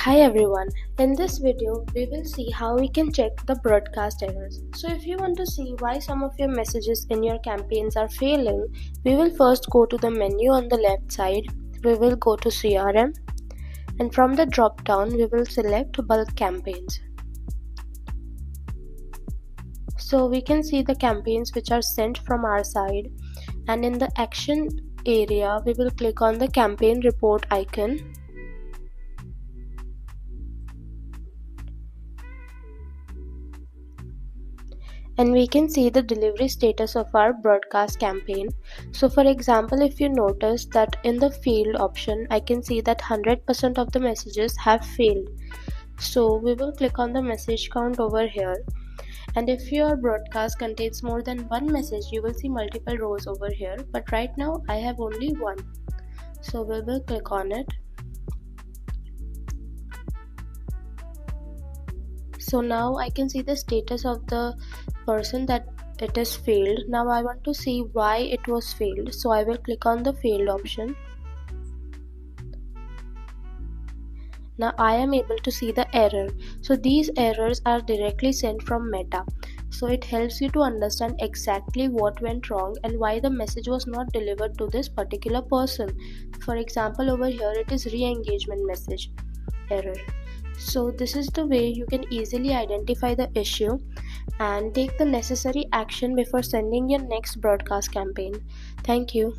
Hi everyone, in this video we will see how we can check the broadcast errors. So if you want to see why some of your messages in your campaigns are failing, we will first go to the menu on the left side. We will go to CRM and from the drop down we will select bulk campaigns. So we can see the campaigns which are sent from our side, and in the action area we will click on the campaign report icon. And we can see the delivery status of our broadcast campaign. So for example, if you notice that in the failed option, I can see that 100% of the messages have failed. So we will click on the message count over here. And if your broadcast contains more than one message, you will see multiple rows over here. But right now I have only one. So we will click on it. So now I can see the status of the person that it is failed. Now I want to see why it was failed. So I will click on the failed option. Now I am able to see the error. So these errors are directly sent from Meta. So it helps you to understand exactly what went wrong and why the message was not delivered to this particular person. For example, over here it is re-engagement message error. So this is the way you can easily identify the issue and take the necessary action before sending your next broadcast campaign. Thank you.